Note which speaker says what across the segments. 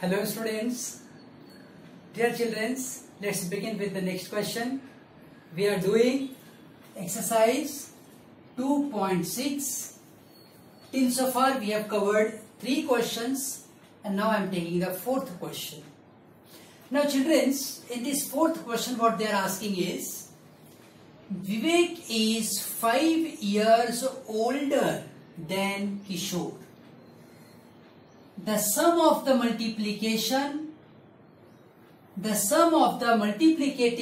Speaker 1: Hello students, dear children, let's begin with the next question. We are doing exercise 2.6. Till so far we have covered 3 questions and now I am taking the 4th question. Now children, in this 4th question what they are asking is, Vivek is 5 years older than Kishore. The sum of the multiplicative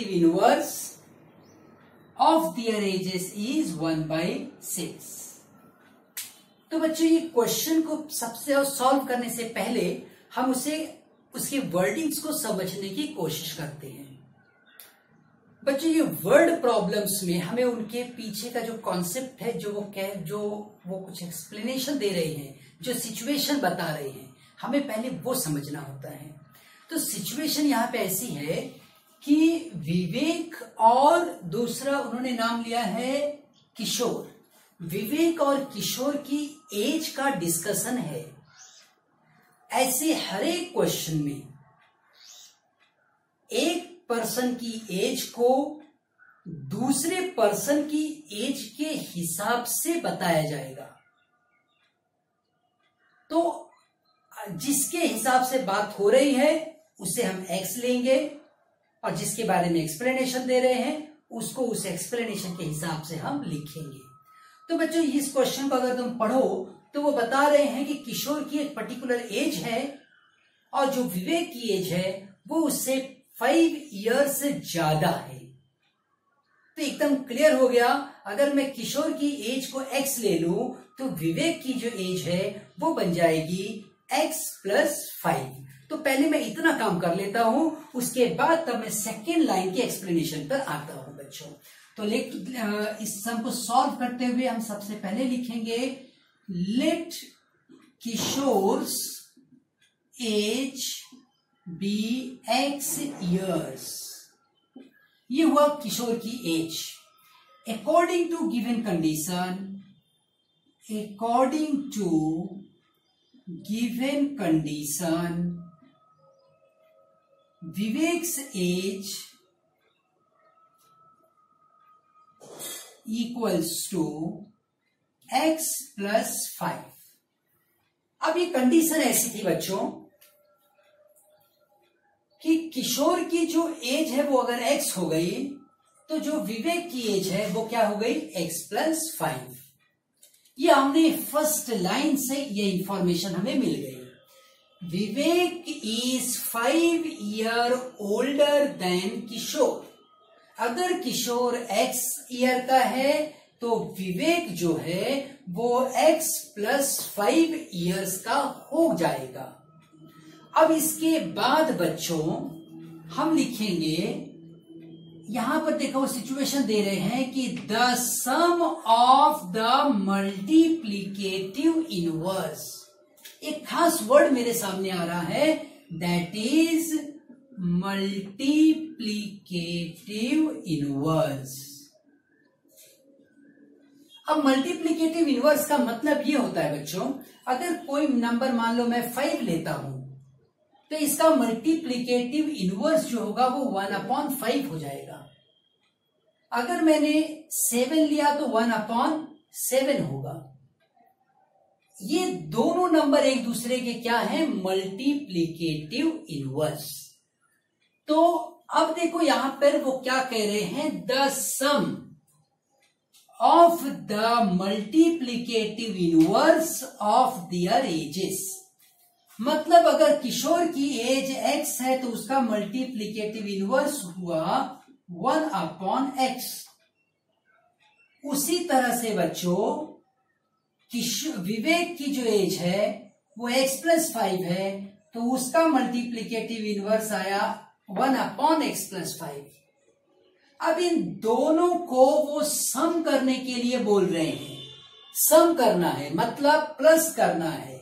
Speaker 1: inverse of their ages is 1/6. तो बच्चों ये question को सबसे solve करने से पहले हम उसके वर्डिंग्स को समझने की कोशिश करते हैं। बच्चों ये वर्ड प्रॉब्लम्स में हमें उनके पीछे का जो कॉन्सेप्ट है, जो वो कुछ एक्सप्लेनेशन दे रहे हैं, जो सिचुएशन बता रहे हैं, हमें पहले वो समझना होता है। तो सिचुएशन यहाँ पे ऐसी है कि विवेक और दूसरा उन्होंने नाम लिया है किशोर। विवेक और किशोर की एज का डिस्कशन है। ऐसे हर एक क्वेश्चन में एक पर्सन की एज को दूसरे पर्सन की एज के हिसाब से बताया जाएगा। तो जिसके हिसाब से बात हो रही है उसे हम एक्स लेंगे और जिसके बारे में एक्सप्लेनेशन दे रहे हैं उसको उस एक्सप्लेनेशन के हिसाब से हम लिखेंगे। तो बच्चों इस क्वेश्चन को अगर तुम पढ़ो तो वो बता रहे हैं कि किशोर की एक पर्टिकुलर एज है और जो विवेक की एज है वो उससे 5 ईयर्स से ज्यादा है। तो एकदम क्लियर हो गया, अगर मैं किशोर की एज को x ले लूं तो विवेक की जो एज है वो बन जाएगी x + 5। तो पहले मैं इतना काम कर लेता हूं, उसके बाद तब मैं सेकेंड लाइन के एक्सप्लेनेशन पर आता हूं बच्चों। तो इस सम को सॉल्व करते हुए हम सबसे पहले लिखेंगे let Kishore's age be x years। ये हुआ किशोर की age. According to given condition Vivek's age equals to x + 5। अब ये कंडीशन ऐसी थी बच्चों कि किशोर की जो एज है वो अगर x हो गई तो जो विवेक की एज है वो क्या हो गई x + 5। ये हमने फर्स्ट लाइन से ये इंफॉर्मेशन हमें मिल गई। विवेक इज 5 ईयर ओल्डर देन किशोर। अगर किशोर x ईयर का है तो विवेक जो है वो x + 5 ईयर्स का हो जाएगा। अब इसके बाद बच्चों हम लिखेंगे, यहां पर देखो सिचुएशन दे रहे हैं कि the sum of the multiplicative inverse. एक खास वर्ड मेरे सामने आ रहा है, दैट इज मल्टीप्लिकेटिव इनवर्स। अब मल्टीप्लिकेटिव इनवर्स का मतलब ये होता है बच्चों, अगर कोई नंबर मान लो मैं 5 लेता हूं तो इसका मल्टीप्लिकेटिव इनवर्स जो होगा वो 1/5 हो जाएगा। अगर मैंने 7 लिया तो 1/7 होगा। ये दोनों नंबर एक दूसरे के क्या है, मल्टीप्लिकेटिव इनवर्स। तो अब देखो यहां पर वो क्या कह रहे हैं, the sum of the multiplicative inverse of their ages. मतलब अगर किशोर की एज x है तो उसका मल्टीप्लिकेटिव इनवर्स हुआ 1/x। उसी तरह से बच्चों विवेक की जो एज है वो x + 5 है तो उसका मल्टीप्लिकेटिव इनवर्स आया 1/x + 5। अब इन दोनों को वो सम करने के लिए बोल रहे हैं। सम करना है मतलब प्लस करना है,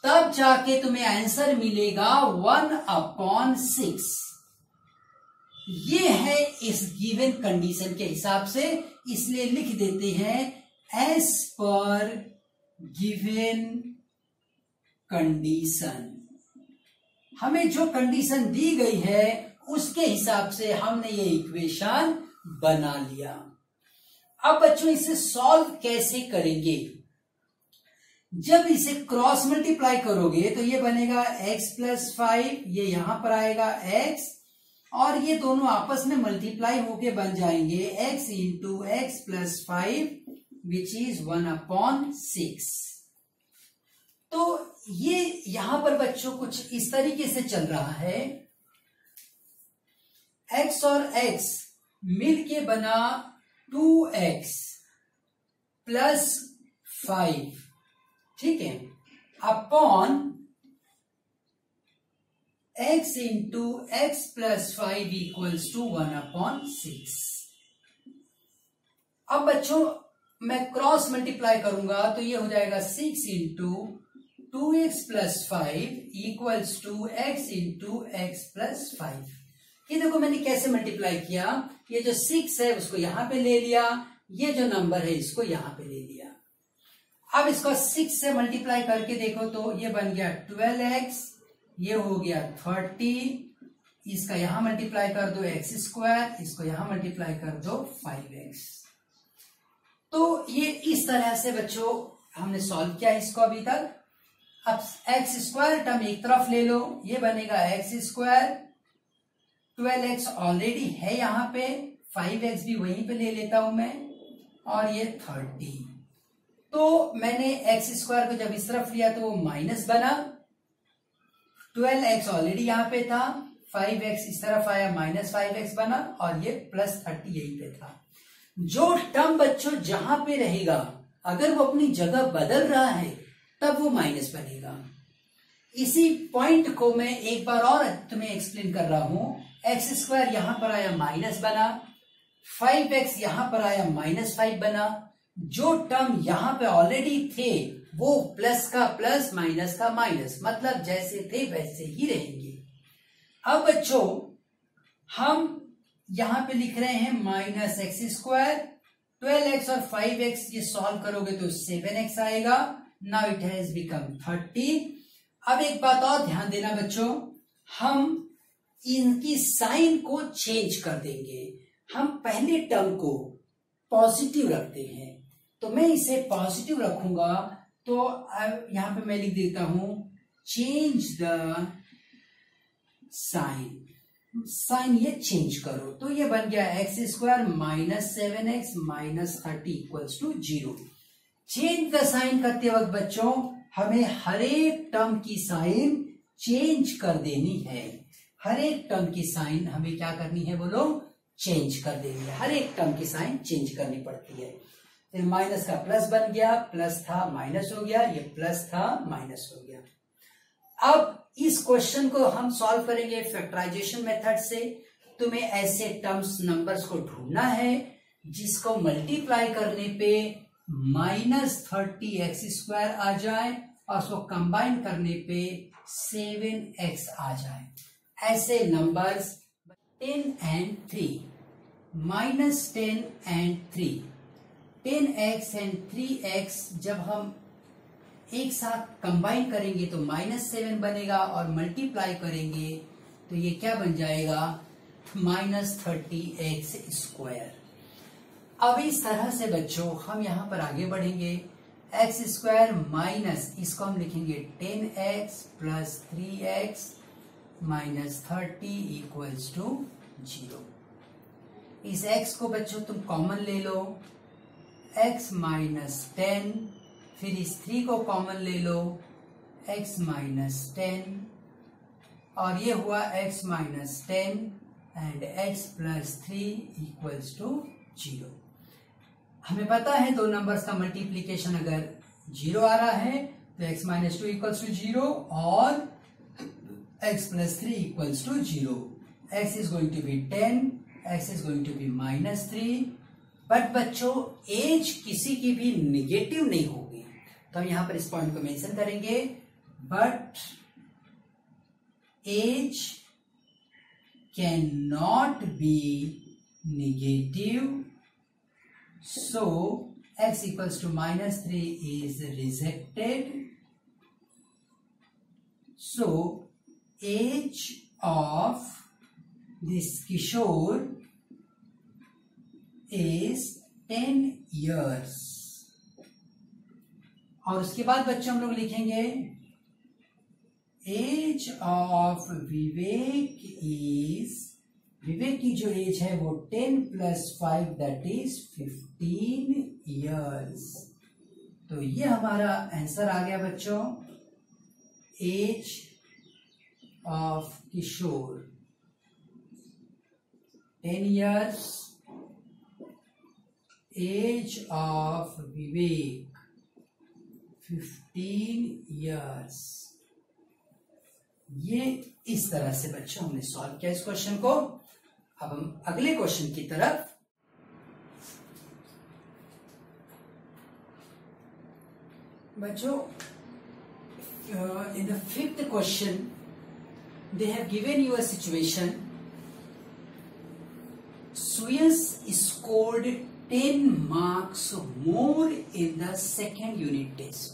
Speaker 1: तब जाके तुम्हें आंसर मिलेगा 1/6। ये है इस गिवन कंडीशन के हिसाब से, इसलिए लिख देते हैं एज पर गिवन कंडीशन। हमें जो कंडीशन दी गई है उसके हिसाब से हमने ये इक्वेशन बना लिया। अब बच्चों इसे सॉल्व कैसे करेंगे? जब इसे क्रॉस मल्टीप्लाई करोगे तो ये बनेगा x+5, ये यहां पर आएगा x, और ये दोनों आपस में मल्टीप्लाई होके बन जाएंगे x into x+5 which is 1/6। तो ये यहां पर बच्चों कुछ इस तरीके से चल रहा है, x और x मिलके बना 2x + 5, ठीक है, upon x into x+5 equals to 1/6। अब बच्चों मैं क्रॉस मल्टीप्लाई करूंगा तो ये हो जाएगा 6 into 2x+5 equals to x into x+5। ये देखो मैंने कैसे मल्टीप्लाई किया, ये जो 6 है उसको यहां पे ले लिया, ये जो नंबर है इसको यहां पे ले लिया। अब इसको 6 से मल्टीप्लाई करके देखो तो ये बन गया 12x, ये हो गया 30, इसका यहां मल्टीप्लाई कर दो x², इसको यहां मल्टीप्लाई कर दो 5x। तो ये इस तरह से बच्चों हमने सॉल्व किया इसको अभी तक। अब x² टर्म एक तरफ ले लो, ये बनेगा x², 12x ऑलरेडी है यहाँ पे, 5x भी वहीं पे ले लेता हूं मैं, और ये 30। तो मैंने x² को जब इस तरफ लिया तो वो माइनस बना, 12x ऑलरेडी यहाँ पे था, 5x इस तरफ आया -5x बना, और ये +30 यहीं पे था। जो टर्म बच्चों जहां पे रहेगा अगर वो अपनी जगह बदल रहा है तब वो माइनस बनेगा। इसी पॉइंट को मैं एक बार और तुम्हें एक्सप्लेन कर रहा हूं। x² यहां पर आया माइनस बना, 5x यहां पर आया -5 बना। जो टर्म यहां पे ऑलरेडी थे वो प्लस का प्लस माइनस का माइनस, मतलब जैसे थे वैसे ही रहेंगे। अब बच्चों हम यहां पे लिख रहे हैं -x², 12x और 5x ये सॉल्व करोगे तो 7x आएगा। Now it has become 30। अब एक बात और ध्यान देना बच्चों, हम इनकी साइन को चेंज कर देंगे। हम पहले टर्म को पॉजिटिव रखते हैं, तो मैं इसे पॉजिटिव रखूंगा, तो यहां पे मैं लिख देता हूं चेंज द साइन, साइन ये चेंज करो। तो ये बन गया x² -7x -30 equals to 0। Change the sign करते वक्त बच्चों हमें हर एक टर्म की साइन चेंज कर देनी है। हर एक टर्म की साइन हमें क्या करनी है बोलो, चेंज कर देनी है। हर एक टर्म की साइन चेंज करनी पड़ती है। फिर माइनस का प्लस बन गया, प्लस था माइनस हो गया, ये प्लस था माइनस हो गया। अब इस क्वेश्चन को हम सॉल्व करेंगे फैक्टराइजेशन मेथड से। तुम्हें ऐसे टर्म्स नंबर्स को ढूंढना है जिसको मल्टीप्लाई करने पे -30x² आ जाए और उसको कंबाइन करने पे 7x आ जाए। ऐसे numbers 10 and 3, -10 and 3, 10x and 3x जब हम एक साथ कंबाइन करेंगे तो -7 बनेगा, और मल्टीप्लाई करेंगे तो ये क्या बन जाएगा -30x²। अब इस तरह से बच्चों हम यहां पर आगे बढ़ेंगे। x² माइनस इसको हम लिखेंगे 10x + 3x -30 इक्वल्स टू 0। इस x को बच्चों तुम कॉमन ले लो, x -10, फिर इस 3 को कॉमन ले लो, x -10, और ये हुआ x -10 and x + 3 equals to 0। हमें पता है दो नंबर्स का मल्टीप्लीकेशन अगर 0 आ रहा है तो x -2 इक्वल्स टू 0 और x + 3 equals to 0। x is going to be 10, x is going to be -3। But बच्चों एज किसी की भी निगेटिव नहीं होगी, तो हम यहां पर इस पॉइंट को मेंशन करेंगे, but age can not be negative, so x equals to -3 is rejected. So age of this Kishore is 10 years। और उसके बाद बच्चों हम लोग लिखेंगे age of Vivek is, Vivek की जो एज है वो 10 + 5 दैट इज 15 years। तो ये हमारा आंसर आ गया बच्चों, age of Kishore 10 years, age of Vivek 15 years। ये इस तरह से बच्चों हमने सॉल्व किया इस क्वेश्चन को। अब हम अगले क्वेश्चन की तरफ, बच्चों in the 5th question they have given you a situation. Suyas scored 10 marks more in the second unit test.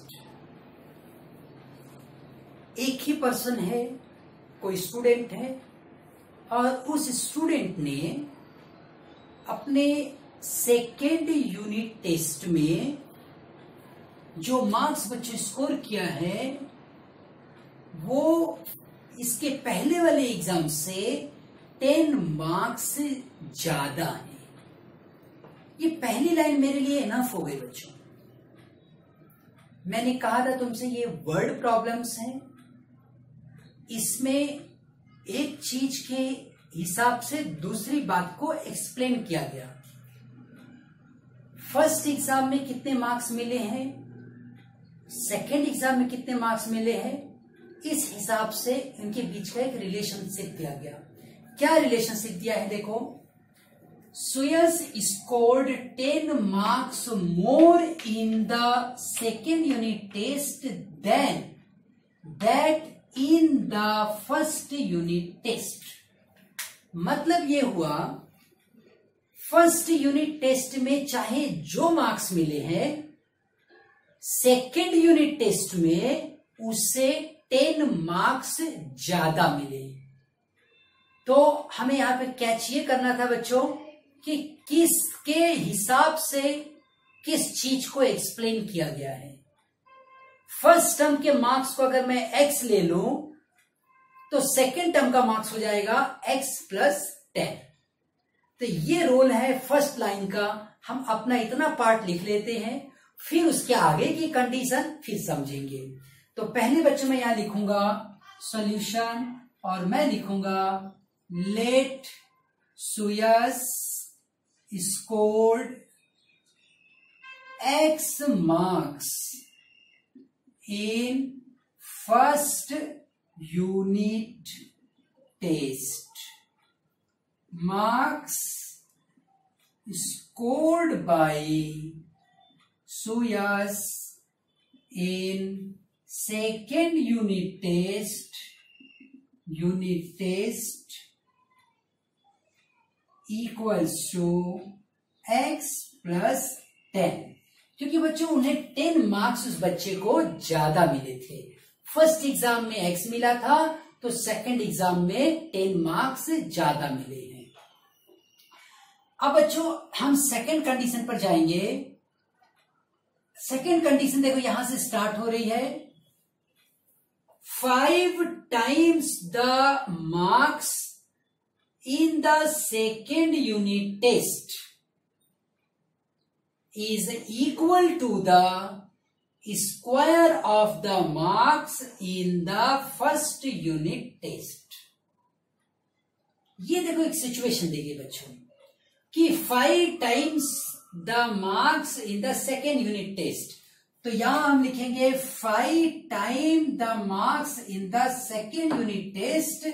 Speaker 1: एक ही पर्सन है, कोई स्टूडेंट है, और उस स्टूडेंट ने अपने सेकेंड यूनिट टेस्ट में जो मार्क्स बच्चे स्कोर किया है वो इसके पहले वाले एग्जाम से 10 मार्क्स ज्यादा है। ये पहली लाइन मेरे लिए इनफ हो गई बच्चों। मैंने कहा था तुमसे ये वर्ड प्रॉब्लम्स हैं, इसमें एक चीज के हिसाब से दूसरी बात को एक्सप्लेन किया गया। फर्स्ट एग्जाम में कितने मार्क्स मिले हैं, सेकेंड एग्जाम में कितने मार्क्स मिले हैं, इस हिसाब से इनके बीच का एक रिलेशनशिप दिया गया। क्या रिलेशनशिप दिया है देखो, Suyas scored 10 marks more in the second unit test than that in the first unit test। मतलब ये हुआ फर्स्ट यूनिट टेस्ट में चाहे जो मार्क्स मिले हैं, सेकेंड यूनिट टेस्ट में उससे 10 मार्क्स ज्यादा मिले। तो हमें यहां पे कैच ये करना था बच्चों कि किसके हिसाब से किस चीज को एक्सप्लेन किया गया है। फर्स्ट टर्म के मार्क्स को अगर मैं x ले लूं तो सेकेंड टर्म का मार्क्स हो जाएगा x + 10। तो ये रोल है फर्स्ट लाइन का। हम अपना इतना पार्ट लिख लेते हैं, फिर उसके आगे की कंडीशन फिर समझेंगे। तो पहले बच्चों में यहां लिखूंगा सॉल्यूशन और मैं लिखूंगा late Suyas scored X marks in first unit test। Marks scored by Suyas in second unit test equals to x + 10। क्योंकि बच्चों उन्हें 10 मार्क्स उस बच्चे को ज्यादा मिले थे। फर्स्ट एग्जाम में x मिला था तो सेकंड एग्जाम में 10 मार्क्स ज्यादा मिले हैं। अब बच्चों हम सेकंड कंडीशन पर जाएंगे। सेकंड कंडीशन देखो यहां से स्टार्ट हो रही है, 5 times the marks in the second unit test is equal to the square of the marks in the first unit test। ये देखो एक सिचुएशन देखिए बच्चों कि 5 times the marks in the second unit test। तो यहां हम लिखेंगे 5 times the marks in the second unit test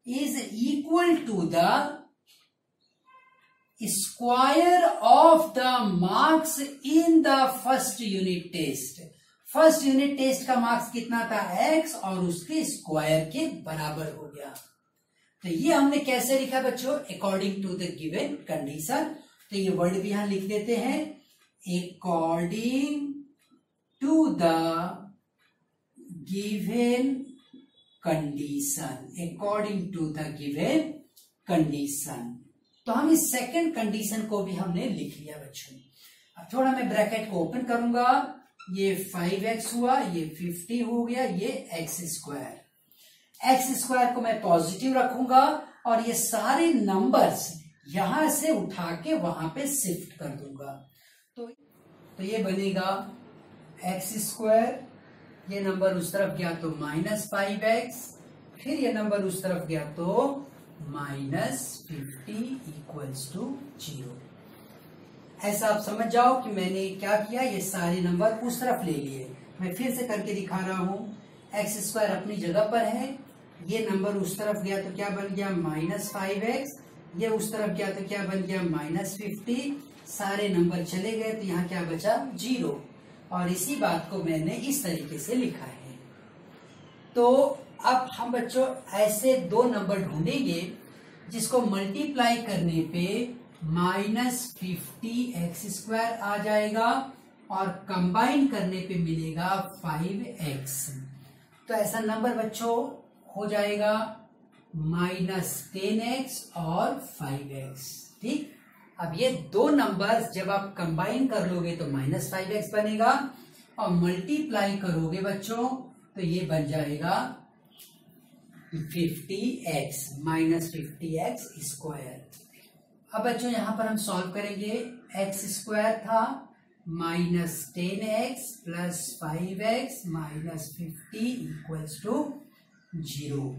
Speaker 1: is equal to the square of the marks in the first unit test। First unit test का marks कितना था x और उसके square के बराबर हो गया। तो ये हमने कैसे लिखा बच्चों, according to the given condition. तो ये वर्ड भी यहां लिख देते हैं, according to the given condition, according to the given condition. तो हम इस सेकंड कंडीशन को भी हमने लिख लिया बच्चों। अब थोड़ा मैं ब्रैकेट को ओपन करूंगा, ये 5x हुआ, ये 50 हो गया, ये एक्स स्क्वायर को मैं पॉजिटिव रखूंगा और ये सारे नंबर्स यहां से उठा के वहां पे शिफ्ट कर दूंगा। तो ये बनेगा एक्स स्क्वायर, ये नंबर उस तरफ गया तो -5x, फिर ये नंबर उस तरफ गया तो -50 इक्वल्स टू 0। ऐसा आप समझ जाओ कि मैंने क्या किया, ये सारे नंबर उस तरफ ले लिए। मैं फिर से करके दिखा रहा हूं, एक्स स्क्वायर अपनी जगह पर है, ये नंबर उस तरफ गया तो क्या बन गया -5x, ये उस तरफ गया तो क्या बन गया -50, सारे नंबर चले गए तो यहाँ क्या बचा 0। और इसी बात को मैंने इस तरीके से लिखा है। तो अब हम बच्चों ऐसे दो नंबर ढूंढेंगे जिसको मल्टीप्लाई करने पे -50x² आ जाएगा और कंबाइन करने पे मिलेगा 5x। तो ऐसा नंबर बच्चों हो जाएगा -10x और 5x। ठीक, अब ये दो नंबर्स जब आप कंबाइन कर लोगे तो -5x बनेगा और मल्टीप्लाई करोगे बच्चों तो ये बन जाएगा 50x, -50x²। अब बच्चों यहां पर हम सॉल्व करेंगे, x² था -10x + 5x -50 इक्वल्स टू 0।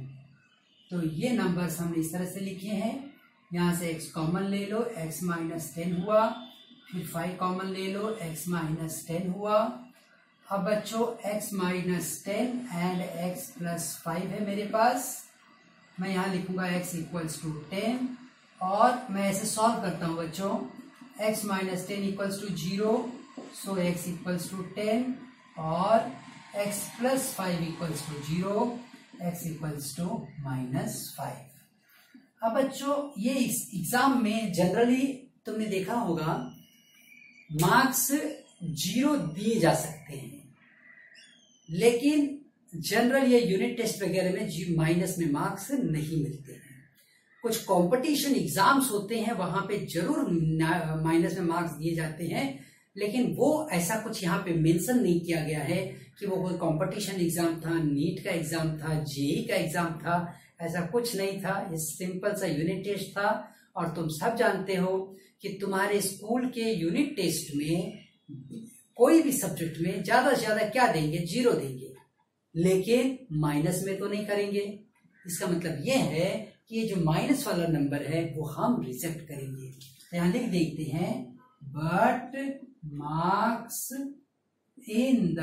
Speaker 1: तो ये नंबर्स हमने इस तरह से लिखे हैं, यहां से x कॉमन ले लो, x -10 हुआ, फिर 5 कॉमन ले लो, x -10 हुआ। अब बच्चों x -10 एंड x + 5 है मेरे पास, मैं यहां लिखूंगा x इक्वल्स टू 10 और मैं ऐसे सॉल्व करता हूं बच्चों, x -10 equals to 0, so x equals to 10 और x + 5 equals to 0, x equals to -5। अब बच्चों ये इस एग्जाम में जनरली तुमने देखा होगा मार्क्स 0 दिए जा सकते हैं, लेकिन जनरल ये यूनिट टेस्ट वगैरह में माइनस में मार्क्स नहीं मिलते हैं। कुछ कंपटीशन एग्जाम्स होते हैं वहां पे जरूर माइनस में मार्क्स दिए जाते हैं, लेकिन वो ऐसा कुछ यहाँ पे मेंशन नहीं किया गया है कि वो कोई कंपटीशन एग्जाम था, नीट का एग्जाम था, जेईई का एग्जाम था, ऐसा कुछ नहीं था। ये सिंपल सा यूनिट टेस्ट था और तुम सब जानते हो कि तुम्हारे स्कूल के यूनिट टेस्ट में कोई भी सब्जेक्ट में ज्यादा से ज्यादा क्या देंगे, 0 देंगे, लेकिन माइनस में तो नहीं करेंगे। इसका मतलब ये है कि ये जो माइनस वाला नंबर है वो हम रिजेक्ट करेंगे। तो यहां लिख देते हैं, but marks in the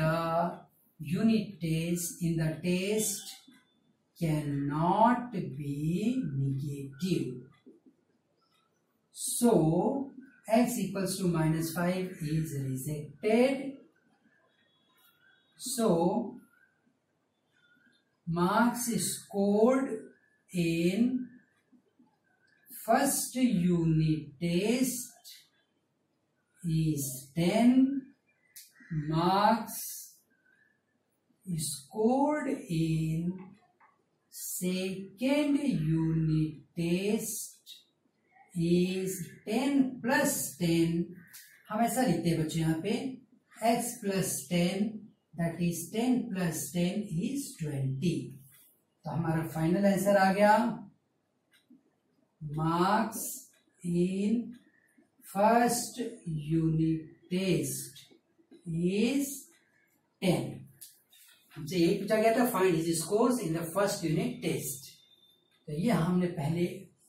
Speaker 1: unit test in the test can not be negative, so x equals to -5 is rejected. So marks scored in first unit test is 10. Marks scored in second unit test is 10 + 10। हम ऐसा लिखते हैं बच्चों यहाँ पे x + 10 that is 10 + 10 is 20। तो हमारा final answer आ गया, marks in first unit test is 10। हमसे यही पूछा गया था, find his scores in the first unit test. तो ये हमने पहले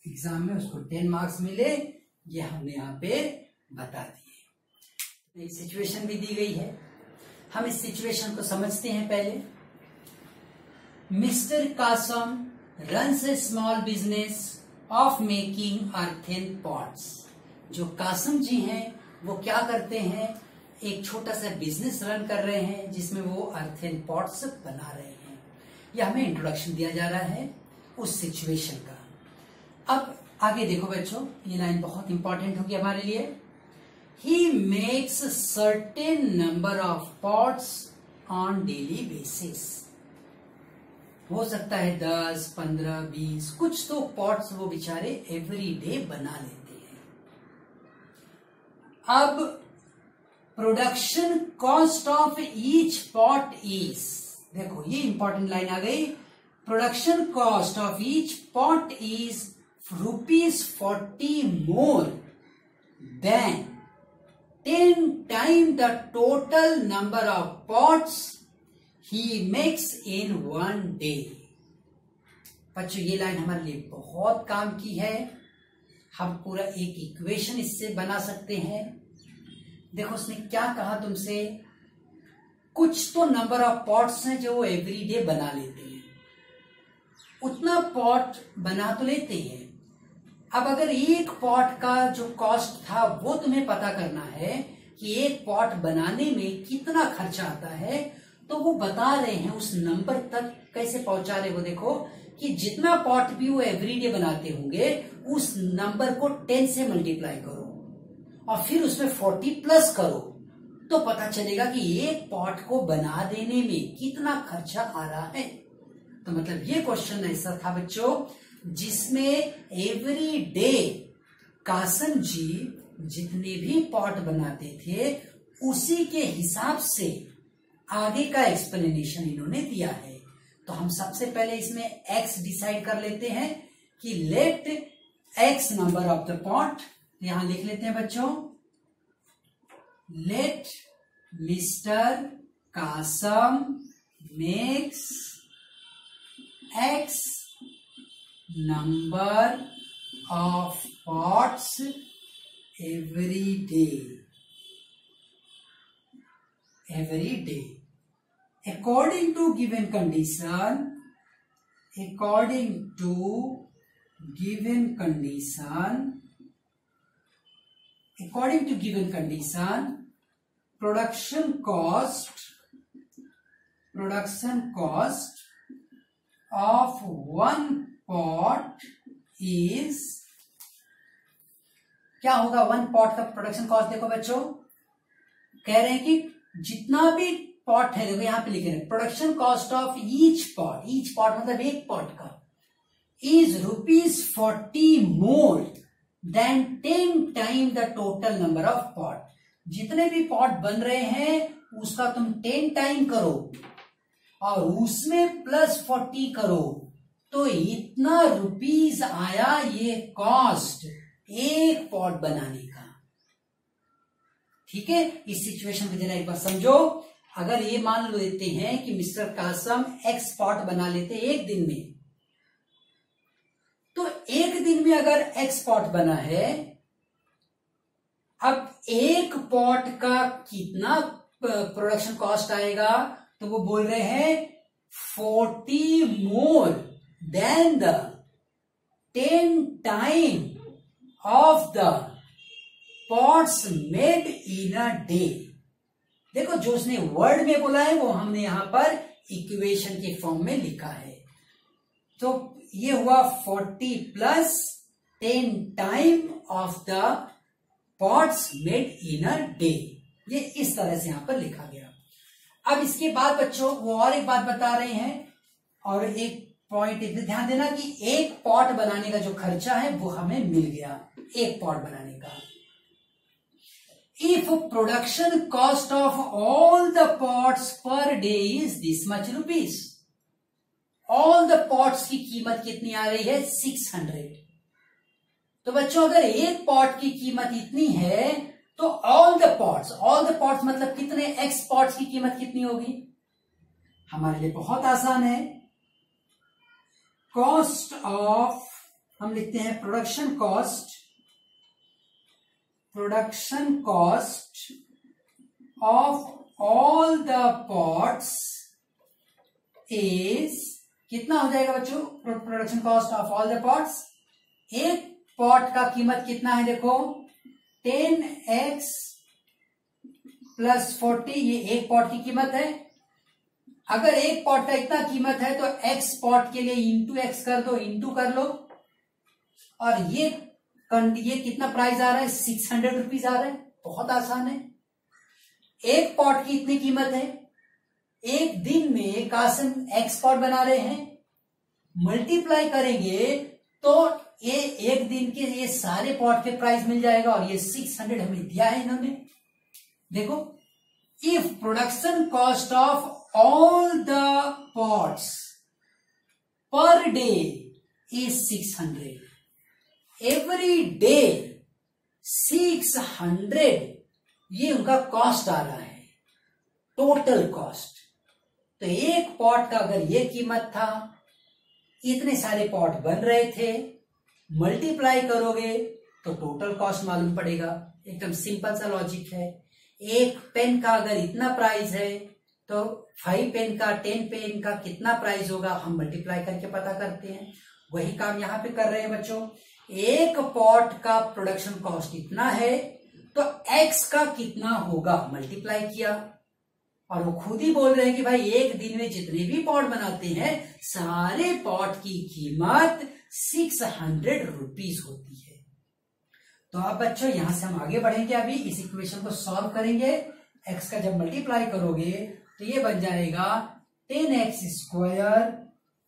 Speaker 1: एग्जाम में उसको 10 मार्क्स मिले, ये हमने यहाँ पे बता दिए। एक सिचुएशन भी दी गई है, हम इस सिचुएशन को समझते हैं पहले। Mr Kasam runs a small business of making earthen pots. जो कासम जी हैं वो क्या करते हैं, एक छोटा सा बिजनेस रन कर रहे हैं जिसमें वो अर्थेन पॉट्स बना रहे हैं। यह हमें इंट्रोडक्शन दिया जा रहा है उस सिचुएशन का। अब आगे देखो बच्चों, ये लाइन बहुत इंपॉर्टेंट होगी हमारे लिए। He makes certain number of pots on daily basis. हो सकता है 10, 15, 20, कुछ तो पॉट्स वो बेचारे एवरी डे बना लेते हैं। अब production cost of each pot is, देखो ये इंपॉर्टेंट लाइन आ गई, production cost of each pot is ₹40 more than 10 times the total number of pots he makes in one day। बच्चों ये लाइन हमारे लिए बहुत काम की है, हम पूरा एक इक्वेशन इससे बना सकते हैं। देखो उसने क्या कहा तुमसे, कुछ तो नंबर ऑफ पॉट्स हैं जो वो एवरी डे बना लेते हैं, उतना पॉट बना तो लेते हैं। अब अगर एक पॉट का जो कॉस्ट था वो तुम्हें पता करना है कि एक पॉट बनाने में कितना खर्चा आता है, तो वो बता रहे हैं उस नंबर तक कैसे पहुंचा रहे। वो देखो कि जितना पॉट भी वो एवरीडे बनाते होंगे उस नंबर को 10 से मल्टीप्लाई करो और फिर उसमें 40 प्लस करो, तो पता चलेगा कि एक पॉट को बना देने में कितना खर्चा आ रहा है। तो मतलब ये क्वेश्चन ऐसा था बच्चों जिसमें एवरी डे कासन जी जितने भी पॉट बनाते थे उसी के हिसाब से आगे का एक्सप्लेनेशन इन्होंने दिया है। तो हम सबसे पहले इसमें x डिसाइड कर लेते हैं कि let x number of the pot, यहां लिख लेते हैं बच्चों, let mister Kasam makes x number of pots every day according to given condition production cost of one pot is, क्या होगा वन पॉट का प्रोडक्शन कॉस्ट। देखो बच्चों कह रहे हैं कि जितना भी पॉट है, देखो यहां पे लिखे हैं production cost of each pot मतलब एक पॉट का, is ₹40 more than 10 time the total number of pot. जितने भी पॉट बन रहे हैं उसका तुम 10 टाइम करो और उसमें प्लस 40 करो, तो इतना रुपीस आया ये कॉस्ट एक पॉट बनाने का। ठीक है, इस सिचुएशन को जरा एक बार समझो। अगर ये मान लेते हैं कि मिस्टर कासम एक्स पॉट बना लेते एक दिन में, तो एक दिन में अगर एक्स पॉट बना है, अब एक पॉट का कितना प्रोडक्शन कॉस्ट आएगा, तो वो बोल रहे हैं 40 more than the 10 time of the pots made in a day. देखो जो उसने वर्ड में बोला है वो हमने यहां पर इक्वेशन के फॉर्म में लिखा है। तो ये हुआ 40 plus 10 time of the pots made in a day. ये इस तरह से यहां पर लिखा गया। अब इसके बाद बच्चों वो और एक बात बता रहे हैं, और एक पॉइंट ध्यान देना कि एक पॉट बनाने का जो खर्चा है वो हमें मिल गया, एक पॉट बनाने का। If production cost of all the pots per day is this much rupees, all the pots की कीमत कितनी आ रही है 600। तो बच्चों अगर एक पॉट की कीमत इतनी है तो ऑल द पॉट्स मतलब कितने एक्स पॉट्स की कीमत कितनी होगी। हमारे लिए बहुत आसान है, कॉस्ट ऑफ, हम लिखते हैं production cost of all the pots is, कितना हो जाएगा बच्चों production cost of all the pots. एक पॉट का कीमत कितना है, देखो 10x प्लस 40, ये एक पॉट की कीमत है। अगर एक पॉट का इतना कीमत है तो x पॉट के लिए इंटू एक्स कर दो, इंटू कर लो, और ये कितना प्राइस आ रहा है 600 रुपीज आ रहा है। बहुत आसान है, एक पॉट की इतनी कीमत है, एक दिन में कासिम एक्स पॉट बना रहे हैं मल्टीप्लाई करेंगे तो ये एक दिन के ये सारे पॉट के प्राइस मिल जाएगा, और ये 600 हमें दिया है इन्होंने। देखो, if production cost of all the pots per day is 600, every day 600, ये उनका कॉस्ट आ रहा है, टोटल कॉस्ट। तो एक पॉट का अगर ये कीमत था, इतने सारे पॉट बन रहे थे, मल्टीप्लाई करोगे तो टोटल कॉस्ट मालूम पड़ेगा। एकदम सिंपल सा लॉजिक है। एक पेन का अगर इतना प्राइस है तो 5 पेन का, 10 पेन का कितना प्राइस होगा, हम मल्टीप्लाई करके पता करते हैं। वही काम यहां पे कर रहे हैं बच्चों। एक पॉट का प्रोडक्शन कॉस्ट इतना है तो एक्स का कितना होगा, मल्टीप्लाई किया, और वो खुद ही बोल रहे हैं कि भाई एक दिन में जितने भी पॉट बनाते हैं सारे पॉट की कीमत 600 रुपीज होती है। तो अब बच्चों यहां से हम आगे बढ़ेंगे, अभी इस इक्वेशन को सॉल्व करेंगे। एक्स का जब मल्टीप्लाई करोगे तो ये बन जाएगा 10x²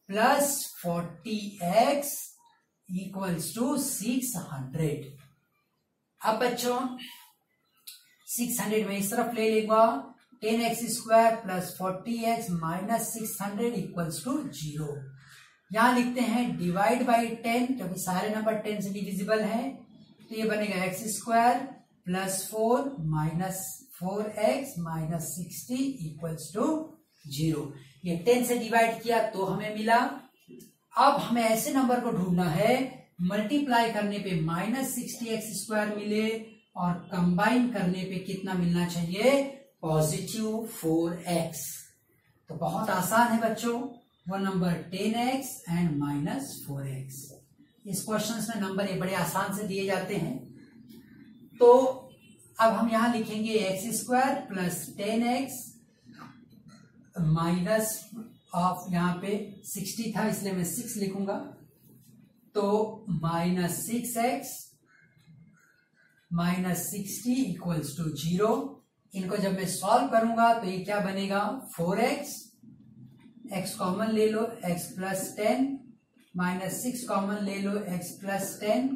Speaker 1: plus 40x equals to 600। अब बच्चों 600 में इस तरफ ले लेगा, 10x² plus 40x minus 600 equals to 0। यहां लिखते हैं डिवाइड बाई 10, क्योंकि सारे नंबर 10 से डिविजिबल हैं, तो ये बनेगा x² plus 4 minus 4x minus 60 equals to 0। ये 10 से डिवाइड किया तो हमें मिला। अब हमें ऐसे नंबर को ढूंढना है मल्टीप्लाई करने पे माइनस 60x² मिले और कंबाइन करने पे कितना मिलना चाहिए, पॉजिटिव 4x। तो बहुत आसान है बच्चों, वो number 10x and minus 4x। इस क्वेश्चन में नंबर ये बड़े आसान से दिए जाते हैं। तो अब हम यहां लिखेंगे x² plus 10x minus of, यहां पे 60 था इसलिए मैं 6 लिखूंगा, तो minus 6x minus 60 equals to 0। इनको जब मैं सॉल्व करूंगा तो ये क्या बनेगा, 4x, x कॉमन ले लो, x प्लस 10 माइनस 6 कॉमन ले लो, x प्लस 10।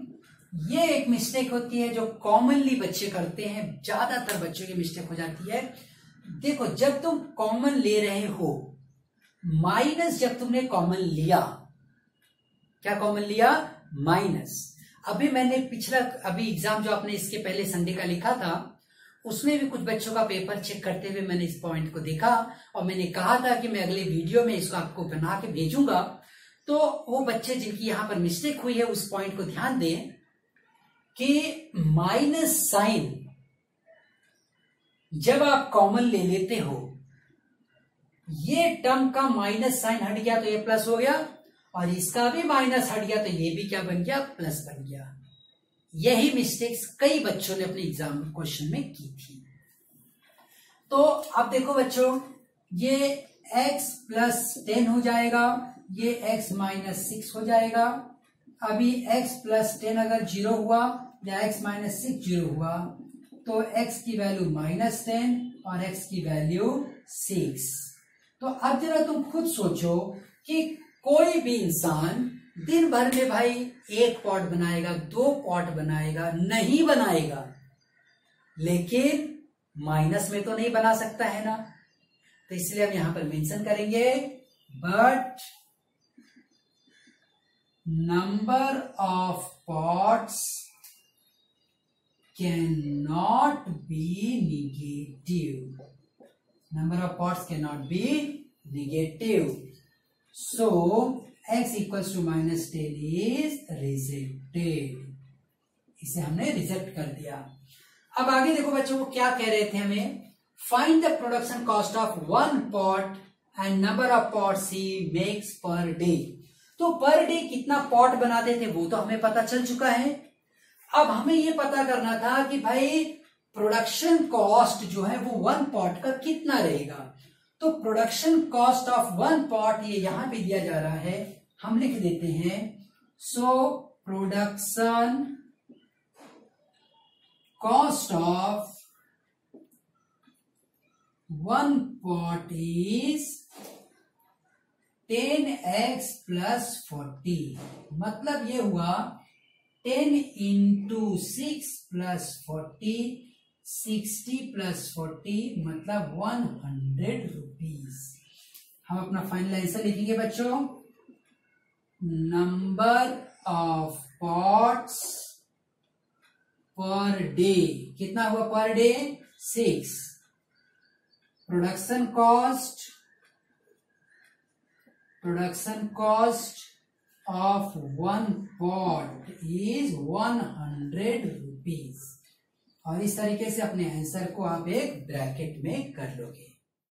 Speaker 1: ये एक मिस्टेक होती है जो कॉमनली बच्चे करते हैं, ज्यादातर बच्चों की मिस्टेक हो जाती है। देखो, जब तुम कॉमन ले रहे हो, माइनस जब तुमने कॉमन लिया, क्या कॉमन लिया, माइनस। अभी मैंने अभी एग्जाम जो आपने इसके पहले संडे का लिखा था, उसमें भी कुछ बच्चों का पेपर चेक करते हुए मैंने इस पॉइंट को देखा, और मैंने कहा था कि मैं अगले वीडियो में इसको आपको बना के भेजूंगा। तो वो बच्चे जिनकी यहां पर मिस्टेक हुई है उस पॉइंट को ध्यान दें कि माइनस साइन जब आप कॉमन ले लेते हो, ये टर्म का माइनस साइन हट गया तो ये प्लस हो गया, और इसका भी माइनस हट गया तो ये भी क्या बन गया, प्लस बन गया। यही मिस्टेक्स कई बच्चों ने अपने एग्जाम क्वेश्चन में की थी। तो अब देखो बच्चों, ये x प्लस 10 हो जाएगा, ये x माइनस 6 हो जाएगा। अभी x प्लस 10 अगर 0 हुआ या x माइनस 6 0 हुआ तो x की वैल्यू माइनस 10 और x की वैल्यू 6। तो अब जरा तुम खुद सोचो कि कोई भी इंसान दिन भर में भाई 1 पॉट बनाएगा, 2 पॉट बनाएगा, नहीं बनाएगा, लेकिन माइनस में तो नहीं बना सकता है ना। तो इसलिए हम यहां पर मेंशन करेंगे, but number of pots can not be negative, number of pots can not be negative, so x equals to minus 10 is rejected. इसे हमने रिजेक्ट कर दिया। अब आगे देखो बच्चों, वो क्या कह रहे थे हमें, find the production cost of 1 pot and number of pots he makes per day. तो पर डे कितना पॉट बनाते थे वो तो हमें पता चल चुका है। अब हमें ये पता करना था कि भाई प्रोडक्शन कॉस्ट जो है वो 1 पॉट का कितना रहेगा। तो प्रोडक्शन कॉस्ट ऑफ 1 पॉट ये यहां पे दिया जा रहा है, हम लिख देते हैं, so production cost of 1 pot is 10x plus 40, मतलब ये हुआ 10 इंटू 6 प्लस 40, 60 प्लस 40 मतलब 100 रुपीज। हम अपना फाइनल आंसर लिखेंगे बच्चों, number of pots per day, कितना हुआ per day 6। Production cost of one pot is 100 rupees. और इस तरीके से अपने आंसर को आप एक ब्रैकेट में कर लोगे।